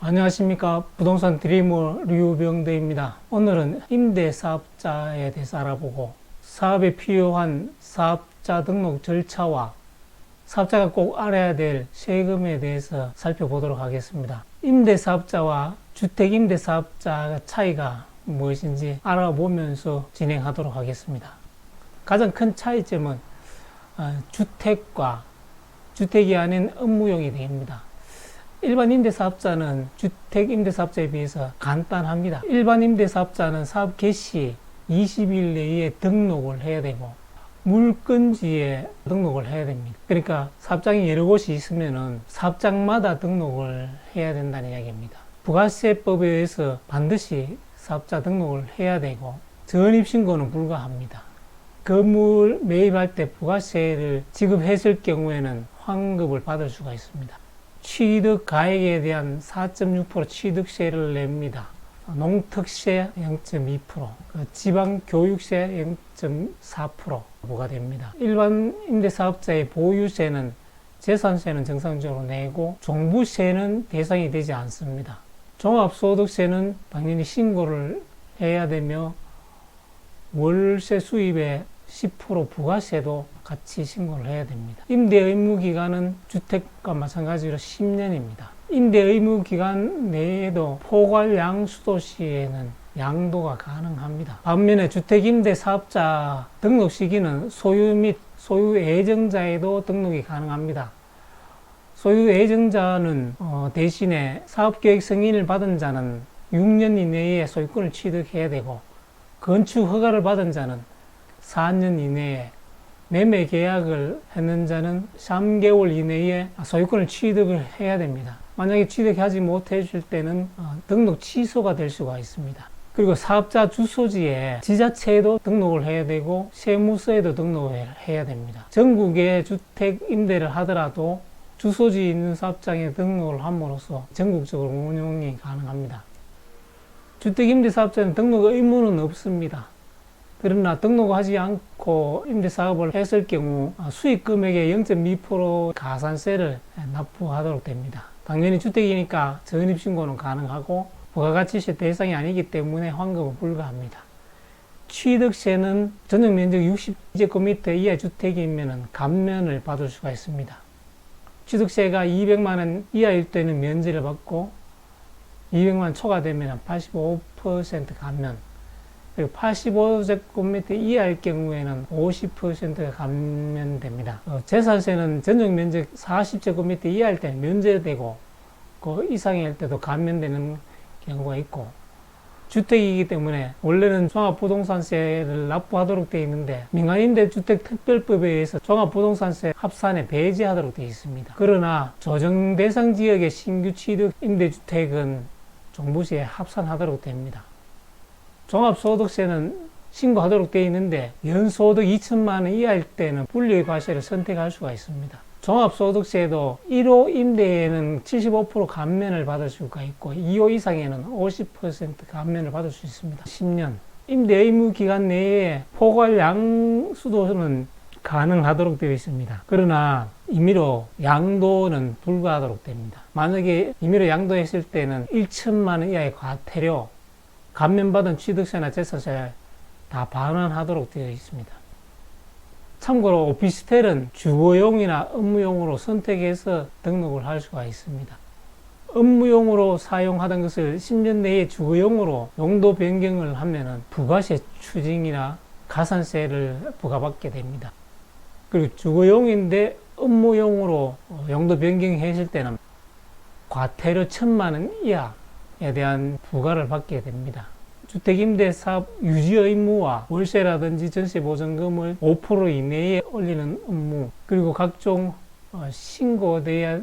안녕하십니까. 부동산 드리머 류병대입니다. 오늘은 임대사업자에 대해서 알아보고 사업에 필요한 사업자 등록 절차와 사업자가 꼭 알아야 될 세금에 대해서 살펴보도록 하겠습니다. 임대사업자와 주택임대사업자 차이가 무엇인지 알아보면서 진행하도록 하겠습니다. 가장 큰 차이점은 주택과 주택이 아닌 업무용이 됩니다. 일반 임대사업자는 주택 임대사업자에 비해서 간단합니다. 일반 임대사업자는 사업 개시 20일 내에 등록을 해야 되고 물건지에 등록을 해야 됩니다. 그러니까 사업장이 여러 곳이 있으면은 사업장마다 등록을 해야 된다는 이야기입니다. 부가세법에 의해서 반드시 사업자 등록을 해야 되고 전입신고는 불가합니다. 건물 매입할 때 부가세를 지급했을 경우에는 환급을 받을 수가 있습니다. 취득 가액에 대한 4.6% 취득세를 냅니다. 농특세 0.2%, 지방교육세 0.4% 부과됩니다. 일반 임대사업자의 보유세는 재산세는 정상적으로 내고 종부세는 대상이 되지 않습니다. 종합소득세는 당연히 신고를 해야 되며 월세 수입의 10% 부가세도 같이 신고를 해야 됩니다. 임대 의무 기간은 주택과 마찬가지로 10년입니다. 임대 의무 기간 내에도 포괄 양수도 시에는 양도가 가능합니다. 반면에 주택임대 사업자 등록 시기는 소유 및 소유 예정자에도 등록이 가능합니다. 소유 예정자는 대신에 사업계획 승인을 받은 자는 6년 이내에 소유권을 취득해야 되고 건축 허가를 받은 자는 4년 이내에 매매 계약을 했는 자는 3개월 이내에 소유권을 취득을 해야 됩니다. 만약에 취득하지 못해줄 때는 등록 취소가 될 수가 있습니다. 그리고 사업자 주소지에 지자체에도 등록을 해야 되고 세무서에도 등록을 해야 됩니다. 전국에 주택 임대를 하더라도 주소지에 있는 사업장에 등록을 함으로써 전국적으로 운영이 가능합니다. 주택 임대 사업자는 등록 의무는 없습니다. 그러나 등록하지 않고 임대사업을 했을 경우 수익 금액의 0.2% 가산세를 납부하도록 됩니다. 당연히 주택이니까 전입신고는 가능하고 부가가치세 대상이 아니기 때문에 환급은 불가합니다. 취득세는 전용면적 60제곱미터 이하 주택이면 감면을 받을 수가 있습니다. 취득세가 200만원 이하일 때는 면제를 받고 200만원 초과되면 85% 감면, 그리고 85제곱미터 이하일 경우에는 50%가 감면됩니다. 재산세는 전용 면적 40제곱미터 이하일 때는 면제되고 그 이상일 때도 감면되는 경우가 있고, 주택이기 때문에 원래는 종합부동산세를 납부하도록 되어 있는데 민간임대주택특별법에 의해서 종합부동산세 합산에 배제하도록 되어 있습니다. 그러나 조정대상 지역의 신규 취득 임대주택은 종부세에 합산하도록 됩니다. 종합소득세는 신고하도록 되어 있는데 연소득 2천만원 이하일 때는 분리의 과세를 선택할 수가 있습니다. 종합소득세도 1호 임대에는 75% 감면을 받을 수가 있고 2호 이상에는 50% 감면을 받을 수 있습니다. 10년 임대 의무 기간 내에 포괄 양수도는 가능하도록 되어 있습니다. 그러나 임의로 양도는 불가하도록 됩니다. 만약에 임의로 양도했을 때는 1천만원 이하의 과태료, 감면받은 취득세나 재산세 다 반환하도록 되어 있습니다. 참고로 오피스텔은 주거용이나 업무용으로 선택해서 등록을 할 수가 있습니다. 업무용으로 사용하던 것을 10년 내에 주거용으로 용도 변경을 하면 부가세 추징이나 가산세를 부과받게 됩니다. 그리고 주거용인데 업무용으로 용도 변경했을 때는 과태료 1,000만원 이하에 대한 부과를 받게 됩니다. 주택임대사업 유지 의무와 월세라든지 전세보증금을 5% 이내에 올리는 업무, 그리고 각종 신고돼야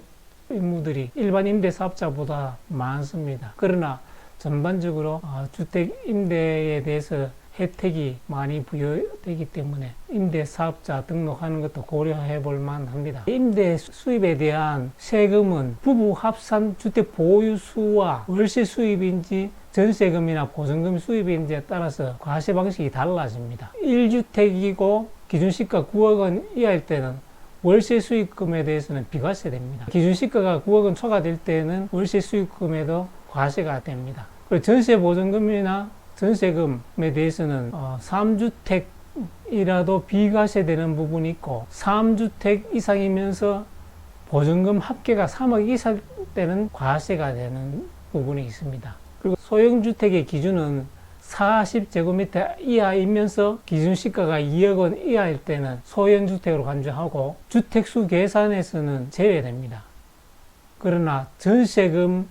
의무들이 일반 임대사업자보다 많습니다. 그러나 전반적으로 주택임대에 대해서 혜택이 많이 부여되기 때문에 임대사업자 등록하는 것도 고려해 볼 만합니다. 임대 수입에 대한 세금은 부부 합산 주택 보유수와 월세 수입인지 전세금이나 보증금 수입인지에 따라서 과세 방식이 달라집니다. 1주택이고 기준시가 9억 원 이하일 때는 월세 수익금에 대해서는 비과세됩니다. 기준시가가 9억 원 초과될 때는 월세 수익금에도 과세가 됩니다. 그리고 전세보증금이나 전세금에 대해서는 3주택이라도 비과세되는 부분이 있고 3주택 이상이면서 보증금 합계가 3억 이상 때는 과세가 되는 부분이 있습니다. 그리고 소형주택의 기준은 40제곱미터 이하이면서 기준시가가 2억 원 이하일 때는 소형주택으로 간주하고 주택수 계산에서는 제외됩니다. 그러나 전세금에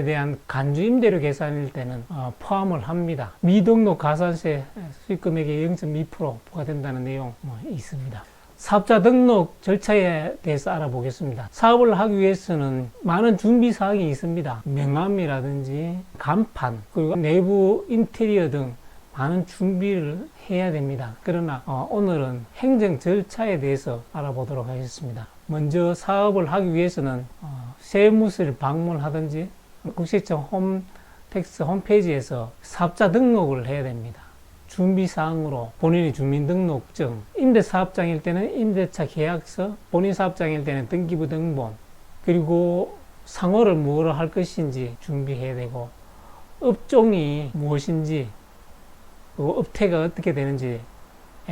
대한 간주임대료 계산일 때는 포함을 합니다. 미등록 가산세 수익금액의 0.2% 부과된다는 내용 있습니다. 사업자 등록 절차에 대해서 알아보겠습니다. 사업을 하기 위해서는 많은 준비사항이 있습니다. 명함이라든지 간판, 그리고 내부 인테리어 등 많은 준비를 해야 됩니다. 그러나 오늘은 행정 절차에 대해서 알아보도록 하겠습니다. 먼저 사업을 하기 위해서는 세무서를 방문하든지 국세청 홈택스 홈페이지에서 사업자 등록을 해야 됩니다. 준비사항으로 본인의 주민등록증, 임대사업장일 때는 임대차 계약서, 본인사업장일 때는 등기부 등본, 그리고 상호를 뭐로 할 것인지 준비해야 되고, 업종이 무엇인지, 그리고 업태가 어떻게 되는지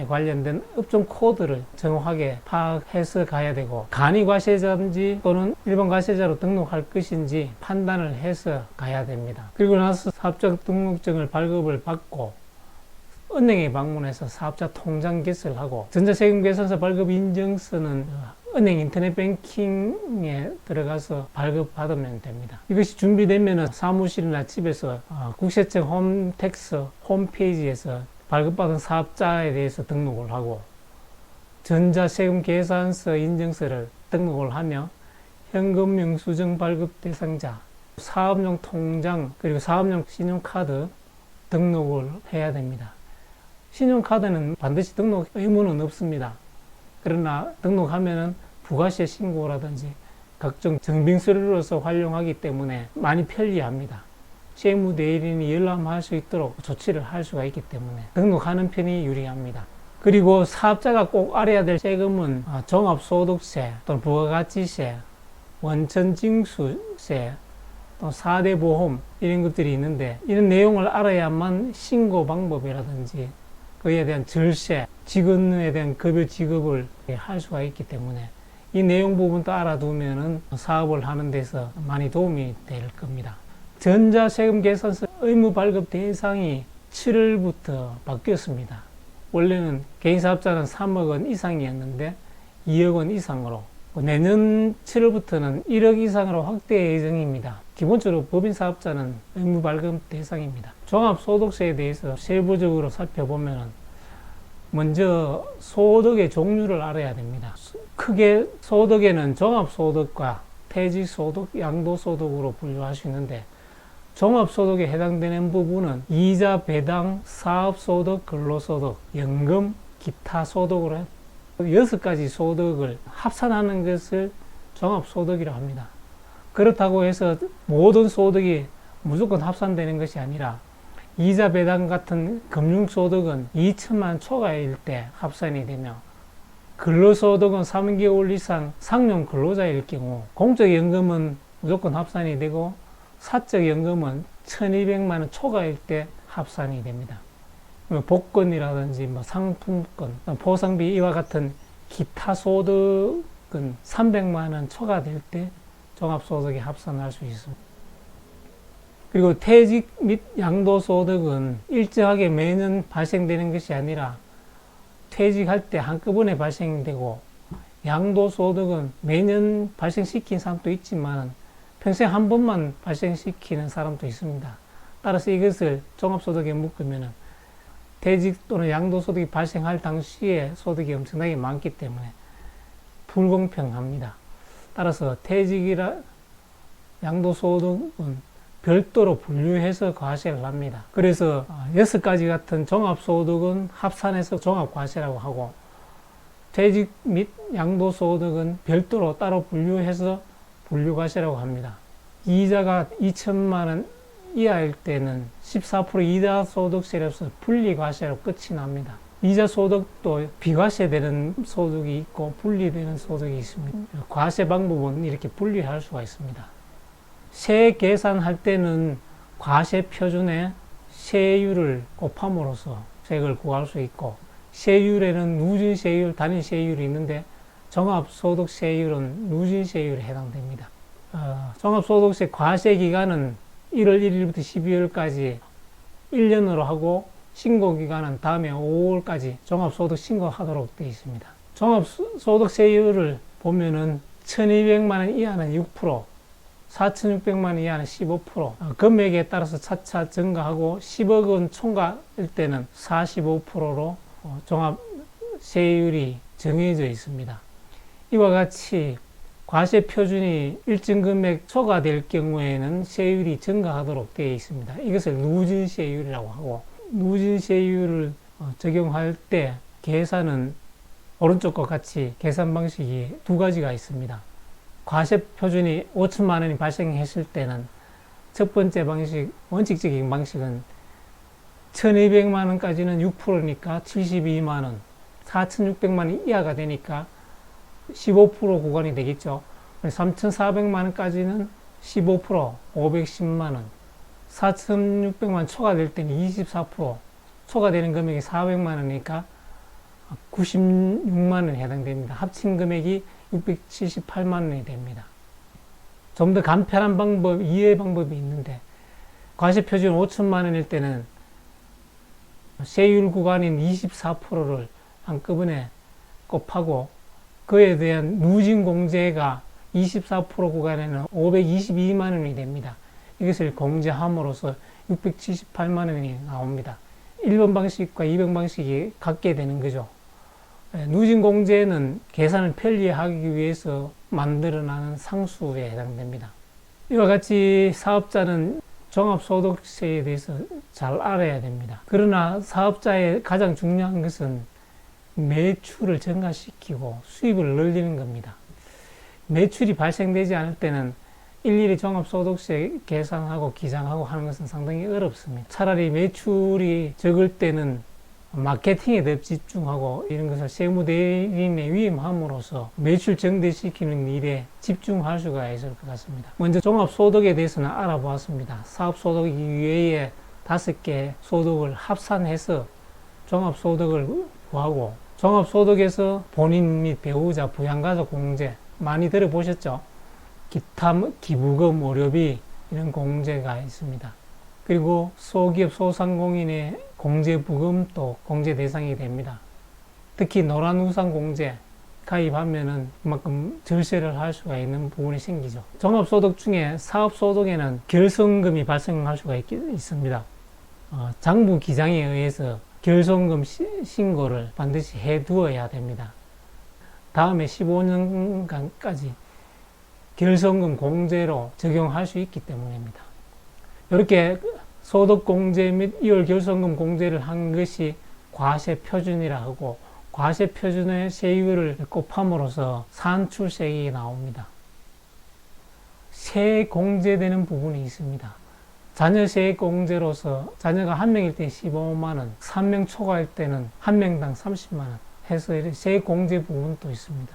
관련된 업종 코드를 정확하게 파악해서 가야 되고, 간이과세자인지 또는 일반 과세자로 등록할 것인지 판단을 해서 가야 됩니다. 그리고 나서 사업자 등록증을 발급을 받고 은행에 방문해서 사업자 통장 개설하고, 전자세금계산서 발급 인증서는 은행 인터넷 뱅킹에 들어가서 발급받으면 됩니다. 이것이 준비되면 사무실이나 집에서 국세청 홈택스 홈페이지에서 발급받은 사업자에 대해서 등록을 하고, 전자세금계산서 인증서를 등록을 하며 현금 영수증 발급 대상자, 사업용 통장, 그리고 사업용 신용카드 등록을 해야 됩니다. 신용카드는 반드시 등록 의무는 없습니다. 그러나 등록하면은 부가세 신고라든지 각종 증빙서류로서 활용하기 때문에 많이 편리합니다. 세무대리인이 열람할 수 있도록 조치를 할 수가 있기 때문에 등록하는 편이 유리합니다. 그리고 사업자가 꼭 알아야 될 세금은 종합소득세 또는 부가가치세, 원천징수세, 또 4대 보험 이런 것들이 있는데, 이런 내용을 알아야만 신고 방법이라든지 그에 대한 절세, 직원에 대한 급여 지급을 할 수가 있기 때문에 이 내용 부분도 알아두면은 사업을 하는 데서 많이 도움이 될 겁니다. 전자세금계산서 의무 발급 대상이 7월부터 바뀌었습니다. 원래는 개인사업자는 3억 원 이상이었는데 2억 원 이상으로, 내년 7월부터는 1억 이상으로 확대 예정입니다. 기본적으로 법인사업자는 의무 발급 대상입니다. 종합소득세에 대해서 세부적으로 살펴보면 먼저 소득의 종류를 알아야 됩니다. 크게 소득에는 종합소득과 퇴직소득, 양도소득으로 분류할 수 있는데, 종합소득에 해당되는 부분은 이자, 배당, 사업소득, 근로소득, 연금, 기타 소득으로 6가지 소득을 합산하는 것을 종합소득이라고 합니다. 그렇다고 해서 모든 소득이 무조건 합산되는 것이 아니라, 이자 배당 같은 금융소득은 2천만 초과일 때 합산이 되며, 근로소득은 3개월 이상 상용 근로자일 경우, 공적연금은 무조건 합산이 되고, 사적연금은 1200만 원 초과일 때 합산이 됩니다. 복권이라든지 상품권, 보상비 이와 같은 기타 소득은 300만 원 초과될 때 종합소득에 합산할 수 있습니다. 그리고 퇴직 및 양도소득은 일정하게 매년 발생되는 것이 아니라 퇴직할 때 한꺼번에 발생되고, 양도소득은 매년 발생시킨 사람도 있지만 평생 한 번만 발생시키는 사람도 있습니다. 따라서 이것을 종합소득에 묶으면 퇴직 또는 양도소득이 발생할 당시에 소득이 엄청나게 많기 때문에 불공평합니다. 따라서 퇴직이라 양도소득은 별도로 분류해서 과세를 합니다. 그래서 6가지 같은 종합소득은 합산해서 종합과세라고 하고, 퇴직 및 양도소득은 별도로 따로 분류해서 분류과세라고 합니다. 이자가 2천만 원 이하일 때는 14% 이자소득세로서 분리과세로 끝이 납니다. 이자소득도 비과세되는 소득이 있고 분리되는 소득이 있습니다. 과세 방법은 이렇게 분리할 수가 있습니다. 세 계산할 때는 과세 표준에 세율을 곱함으로써 세액을 구할 수 있고, 세율에는 누진세율, 단위세율이 있는데 종합소득세율은 누진세율에 해당됩니다. 종합소득세 과세기간은 1월 1일부터 12월까지 1년으로 하고, 신고기간은 다음에 5월까지 종합소득 신고하도록 되어 있습니다. 종합소득세율을 보면은 1200만원 이하는 6%, 4600만원 이하는 15%, 금액에 따라서 차차 증가하고 10억 원 총괄일 때는 45%로 종합세율이 정해져 있습니다. 이와 같이 과세 표준이 일정 금액 초과될 경우에는 세율이 증가하도록 되어 있습니다. 이것을 누진세율이라고 하고, 누진세율을 적용할 때 계산은 오른쪽과 같이 계산 방식이 두 가지가 있습니다. 과세 표준이 5천만 원이 발생했을 때는 첫 번째 방식, 원칙적인 방식은 1200만 원까지는 6%니까 72만 원, 4600만 원 이하가 되니까 15% 구간이 되겠죠. 3400만 원까지는 15%, 510만 원, 4600만 원 초과될 때는 24%, 초과되는 금액이 400만 원이니까 96만 원에 해당됩니다. 합친 금액이 678만 원이 됩니다. 좀 더 간편한 방법, 이해 방법이 있는데, 과세 표준 5천만 원일 때는 세율 구간인 24%를 한꺼번에 곱하고, 그에 대한 누진 공제가 24% 구간에는 522만 원이 됩니다. 이것을 공제함으로써 678만 원이 나옵니다. 1번 방식과 2번 방식이 같게 되는 거죠. 누진 공제는 계산을 편리하기 위해서 만들어나는 상수에 해당됩니다. 이와 같이 사업자는 종합소득세에 대해서 잘 알아야 됩니다. 그러나 사업자의 가장 중요한 것은 매출을 증가시키고 수입을 늘리는 겁니다. 매출이 발생되지 않을 때는 일일이 종합소득세 계산하고 기장하고 하는 것은 상당히 어렵습니다. 차라리 매출이 적을 때는 마케팅에 더 집중하고 이런 것을 세무대리인에 위임함으로써 매출 증대시키는 일에 집중할 수가 있을 것 같습니다. 먼저 종합소득에 대해서는 알아보았습니다. 사업소득 이외에 5개 소득을 합산해서 종합소득을 구하고, 종합소득에서 본인 및 배우자, 부양가족 공제 많이 들어보셨죠? 기타, 기부금, 의료비 이런 공제가 있습니다. 그리고 소기업, 소상공인의 공제부금도 공제 대상이 됩니다. 특히 노란우산 공제 가입하면은 그만큼 절세를 할 수가 있는 부분이 생기죠. 종합소득 중에 사업소득에는 결손금이 발생할 수가 있습니다. 장부 기장에 의해서 결손금 신고를 반드시 해두어야 됩니다. 다음에 15년간까지 결손금 공제로 적용할 수 있기 때문입니다. 이렇게 소득공제 및 이월 결손금 공제를 한 것이 과세 표준이라 하고, 과세 표준의 세율을 곱함으로써 산출세액이 나옵니다. 세액 공제되는 부분이 있습니다. 자녀세액 공제로서 자녀가 1명일 때 15만원, 3명 초과일 때는 1명당 30만원 해서 세액 공제 부분도 있습니다.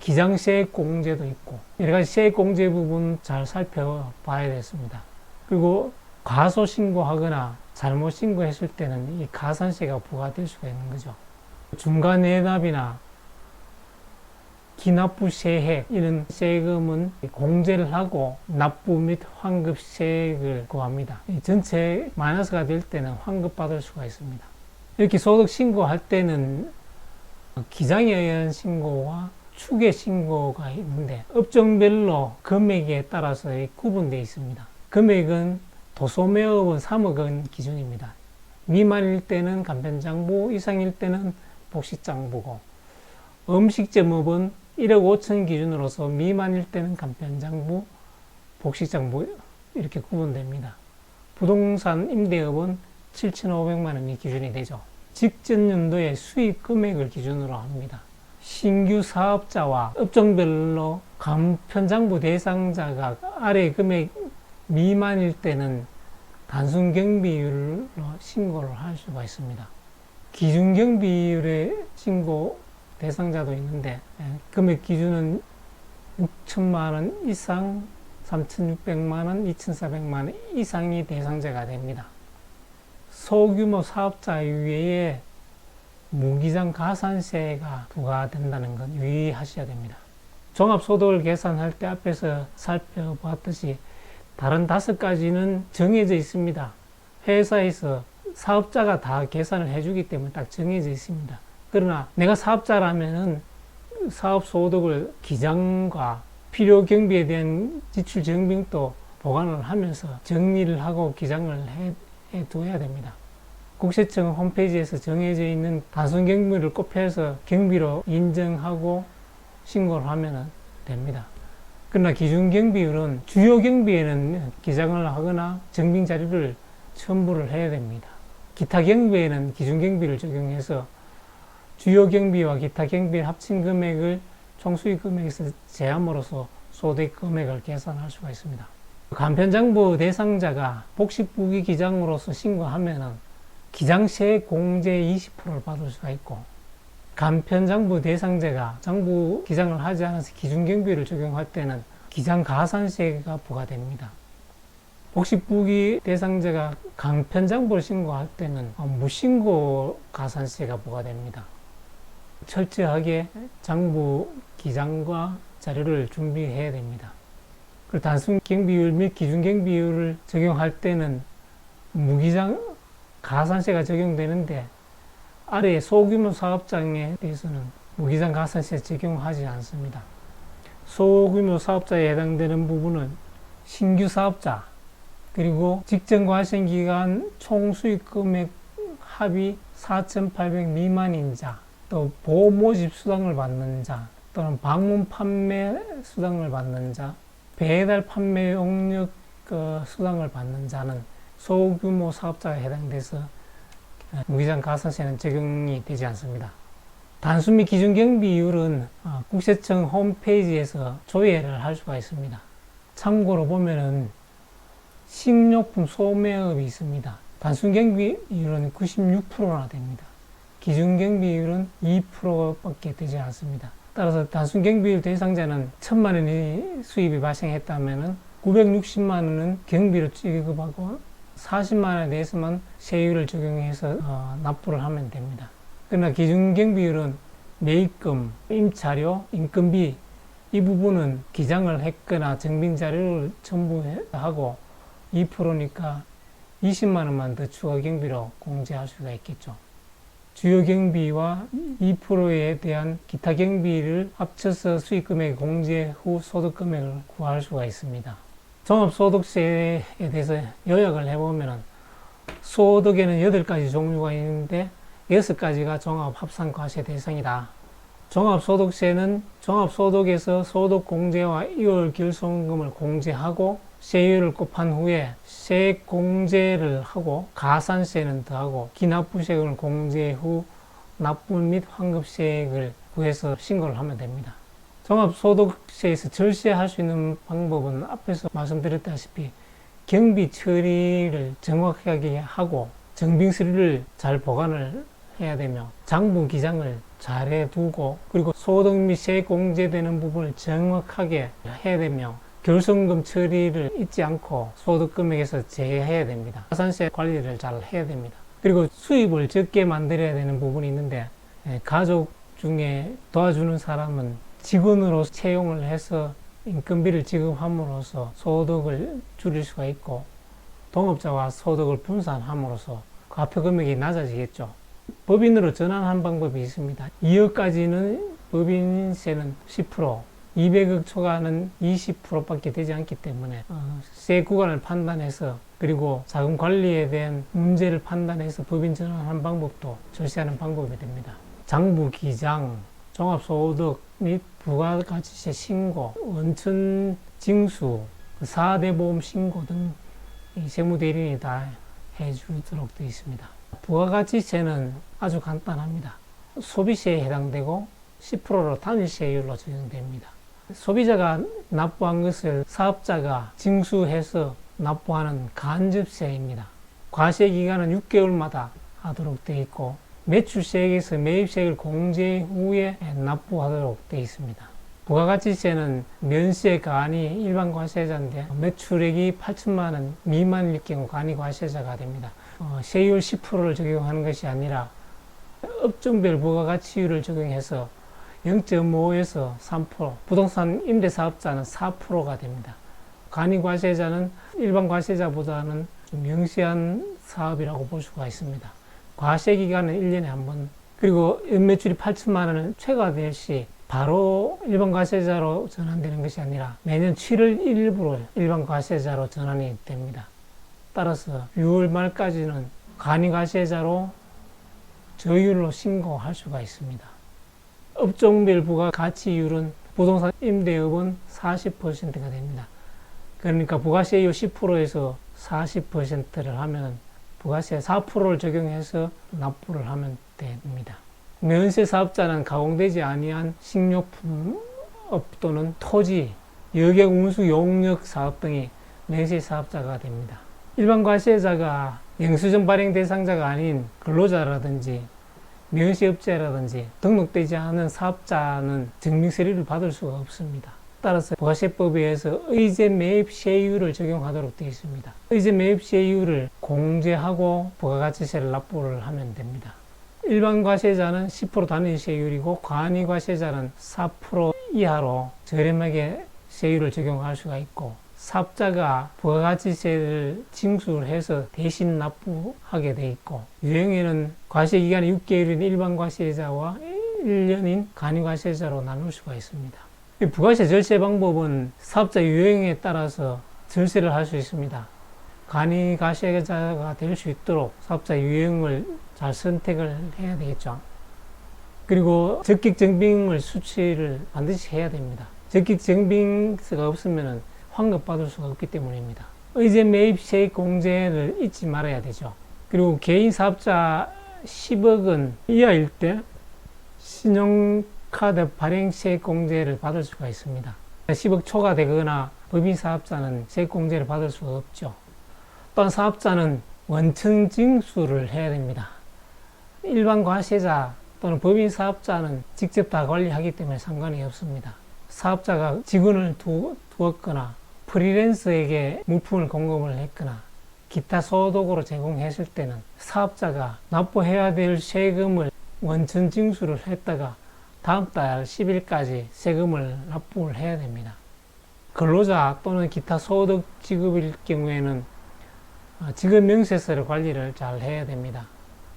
기장세액 공제도 있고, 여러가지 세액 공제 부분 잘 살펴봐야 됐습니다. 그리고 과소신고하거나 잘못 신고했을 때는 이 가산세가 부과될 수가 있는 거죠. 중간내납이나 기납부세액 이런 세금은 공제를 하고 납부 및 환급세액을 구합니다. 전체 마이너스가 될 때는 환급받을 수가 있습니다. 이렇게 소득 신고할 때는 기장에 의한 신고와 추계 신고가 있는데, 업종별로 금액에 따라서 구분되어 있습니다. 금액은 도소매업은 3억 원 기준입니다. 미만일 때는 간편장부, 이상일 때는 복식장부고, 음식점업은 1억 5천 기준으로서 미만일 때는 간편장부, 복식장부 이렇게 구분됩니다. 부동산 임대업은 7,500만 원이 기준이 되죠. 직전 연도의 수입 금액을 기준으로 합니다. 신규 사업자와 업종별로 간편장부 대상자가 아래 금액 미만일 때는 단순 경비율로 신고를 할 수가 있습니다. 기준 경비율의 신고 대상자도 있는데, 금액 기준은 6천만 원 이상 3,600만 원, 2,400만 원 이상이 대상자가 됩니다. 소규모 사업자 외에 무기장 가산세가 부과된다는 건 유의하셔야 됩니다. 종합소득을 계산할 때 앞에서 살펴봤듯이 다른 5가지는 정해져 있습니다. 회사에서 사업자가 다 계산을 해주기 때문에 딱 정해져 있습니다. 그러나 내가 사업자라면은 사업소득을 기장과 필요 경비에 대한 지출 증빙도 보관을 하면서 정리를 하고 기장을 해둬야 됩니다. 국세청 홈페이지에서 정해져 있는 단순 경비를 곱해서 경비로 인정하고 신고를 하면 됩니다. 그러나 기준 경비율은 주요 경비에는 기장을 하거나 증빙 자료를 첨부를 해야 됩니다. 기타 경비에는 기준 경비를 적용해서 주요 경비와 기타 경비의 합친 금액을 총수익 금액에서 제함으로써 소득 금액을 계산할 수가 있습니다. 간편장부 대상자가 복식부기 기장으로서 신고하면은 기장세 공제 20%를 받을 수가 있고, 간편장부 대상자가 장부 기장을 하지 않아서 기준경비를 적용할 때는 기장 가산세가 부과됩니다. 복식부기 대상자가 간편장부를 신고할 때는 무신고 가산세가 부과됩니다. 철저하게 장부 기장과 자료를 준비해야 됩니다. 그리고 단순 경비율 및 기준 경비율을 적용할 때는 무기장 가산세가 적용되는데, 아래 소규모 사업장에 대해서는 무기장 가산세 적용하지 않습니다. 소규모 사업자에 해당되는 부분은 신규 사업자, 그리고 직전 과세 기간 총 수익 금액 합이 4,800 미만인 자, 또 보험 모집 수당을 받는 자, 또는 방문 판매 수당을 받는 자, 배달 판매 용역 수당을 받는 자는 소규모 사업자에 해당돼서 무기장 가산세는 적용이 되지 않습니다. 단순 및 기준 경비율은 국세청 홈페이지에서 조회를 할 수가 있습니다. 참고로 보면은 식료품 소매업이 있습니다. 단순 경비율은 96%나 됩니다. 기준 경비율은 2%밖에 되지 않습니다. 따라서 단순 경비율 대상자는 1,000만 원의 수입이 발생했다면 960만 원은 경비로 지급하고 40만 원에 대해서만 세율을 적용해서 납부를 하면 됩니다. 그러나 기준 경비율은 매입금, 임차료, 인건비 이 부분은 기장을 했거나 증빙 자료를 첨부하고 2%니까 20만 원만 더 추가 경비로 공제할 수가 있겠죠. 주요 경비와 2%에 대한 기타 경비를 합쳐서 수익금액 공제 후 소득금액을 구할 수가 있습니다. 종합소득세에 대해서 요약을 해보면 소득에는 8가지 종류가 있는데 6가지가 종합합산과세 대상이다. 종합소득세는 종합소득에서 소득공제와 이월 결손금을 공제하고 세율을 곱한 후에 세액 공제를 하고 가산세는 더하고 기납부세금을 공제 후 납부 및 환급세액을 구해서 신고를 하면 됩니다. 종합소득세에서 절세할 수 있는 방법은 앞에서 말씀드렸다시피 경비 처리를 정확하게 하고 증빙 서류를 잘 보관을 해야 되며 장부 기장을 잘 해두고, 그리고 소득 및 세액 공제되는 부분을 정확하게 해야 되며 결손금 처리를 잊지 않고 소득금액에서 제외해야 됩니다. 가산세 관리를 잘 해야 됩니다. 그리고 수입을 적게 만들어야 되는 부분이 있는데, 가족 중에 도와주는 사람은 직원으로 채용을 해서 인건비를 지급함으로써 소득을 줄일 수가 있고, 동업자와 소득을 분산함으로써 과표 금액이 낮아지겠죠. 법인으로 전환한 방법이 있습니다. 2억까지는 법인세는 10%, 200억 초과는 20%밖에 되지 않기 때문에 세 구간을 판단해서, 그리고 자금 관리에 대한 문제를 판단해서 법인 전환하는 방법도 절세하는 방법이 됩니다. 장부 기장, 종합소득 및 부가가치세 신고, 원천 징수, 4대 보험 신고 등 세무대리인이 다 해주도록 되어 있습니다. 부가가치세는 아주 간단합니다. 소비세에 해당되고 10%로 단일세율로 적용됩니다. 소비자가 납부한 것을 사업자가 징수해서 납부하는 간접세입니다. 과세 기간은 6개월마다 하도록 되어 있고, 매출세액에서 매입세액을 공제 후에 납부하도록 되어 있습니다. 부가가치세는 면세 간이 일반 과세자인데 매출액이 8천만 원 미만일 경우 간이 과세자가 됩니다. 세율 10%를 적용하는 것이 아니라 업종별 부가가치율을 적용해서 0.5에서 3%, 부동산 임대사업자는 4%가 됩니다. 간이 과세자는 일반 과세자보다는 좀 영세한 사업이라고 볼 수가 있습니다. 과세 기간은 1년에 한 번, 그리고 연매출이 8천만 원은 최고될 시 바로 일반 과세자로 전환되는 것이 아니라 매년 7월 1일부로 일반 과세자로 전환이 됩니다. 따라서 6월 말까지는 간이 과세자로 저율로 신고할 수가 있습니다. 업종별 부가가치율은 부동산 임대업은 40%가 됩니다. 그러니까 부가세율 10%에서 40%를 하면 부가세 4%를 적용해서 납부를 하면 됩니다. 면세 사업자는 가공되지 아니한 식료품업 또는 토지, 여객 운수 용역 사업 등이 면세 사업자가 됩니다. 일반 과세자가 영수증 발행 대상자가 아닌 근로자라든지 면세업체라든지 등록되지 않은 사업자는 증빙서류를 받을 수가 없습니다. 따라서 부가세법에 의해서 의제 매입 세율을 적용하도록 되어 있습니다. 의제 매입 세율을 공제하고 부가가치세를 납부를 하면 됩니다. 일반 과세자는 10% 단위 세율이고 간이 과세자는 4% 이하로 저렴하게 세율을 적용할 수가 있고, 사업자가 부가가치세를 징수를 해서 대신 납부하게 돼 있고, 유형에는 과세기간이 6개월인 일반 과세자와 1년인 간이 과세자로 나눌 수가 있습니다. 부가세 절세 방법은 사업자 유형에 따라서 절세를 할 수 있습니다. 간이 과세자가 될 수 있도록 사업자 유형을 잘 선택을 해야 되겠죠. 그리고 적격증빙을 수취를 반드시 해야 됩니다. 적격증빙서가 없으면 환급받을 수가 없기 때문입니다. 의제 매입 세액 공제를 잊지 말아야 되죠. 그리고 개인 사업자 10억 원 이하일 때 신용카드 발행 세액 공제를 받을 수가 있습니다. 10억 초과 되거나 법인 사업자는 세액 공제를 받을 수가 없죠. 또한 사업자는 원천 징수를 해야 됩니다. 일반 과세자 또는 법인 사업자는 직접 다 관리하기 때문에 상관이 없습니다. 사업자가 직원을 두었거나 프리랜서에게 물품을 공급을 했거나 기타 소득으로 제공했을 때는 사업자가 납부해야 될 세금을 원천 징수를 했다가 다음 달 10일까지 세금을 납부를 해야 됩니다. 근로자 또는 기타 소득 지급일 경우에는 직업 명세서를 관리를 잘 해야 됩니다.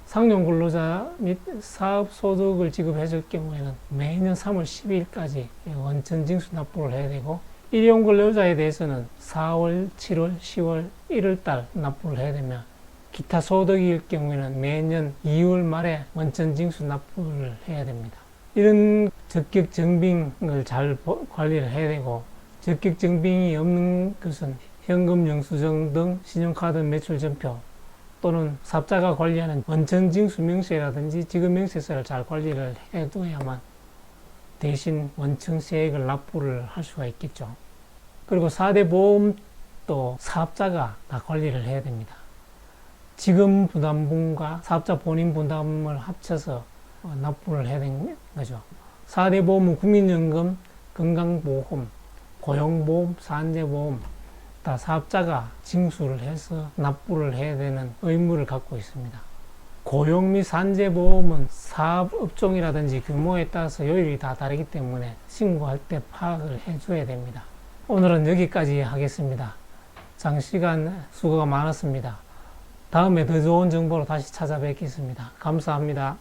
상용 근로자 및 사업 소득을 지급했을 경우에는 매년 3월 12일까지 원천 징수 납부를 해야 되고, 일용 근로자에 대해서는 4월, 7월, 10월, 1월 달 납부를 해야 되며, 기타 소득일 경우에는 매년 2월 말에 원천 징수 납부를 해야 됩니다. 이런 적격 증빙을 잘 관리를 해야 되고, 적격 증빙이 없는 것은 현금 영수증 등 신용카드 매출 전표 또는 사업자가 관리하는 원천 징수 명세라든지 지급 명세서를 잘 관리를 해둬야만 대신 원천 세액을 납부를 할 수가 있겠죠. 그리고 4대 보험도 사업자가 다 관리를 해야 됩니다. 지금 부담분과 사업자 본인 부담을 합쳐서 납부를 해야 되는 거죠. 4대 보험은 국민연금, 건강보험, 고용보험, 산재보험 다 사업자가 징수를 해서 납부를 해야 되는 의무를 갖고 있습니다. 고용 및 산재보험은 사업 업종이라든지 규모에 따라서 요율이 다 다르기 때문에 신고할 때 파악을 해줘야 됩니다. 오늘은 여기까지 하겠습니다. 장시간 수고가 많았습니다. 다음에 더 좋은 정보로 다시 찾아뵙겠습니다. 감사합니다.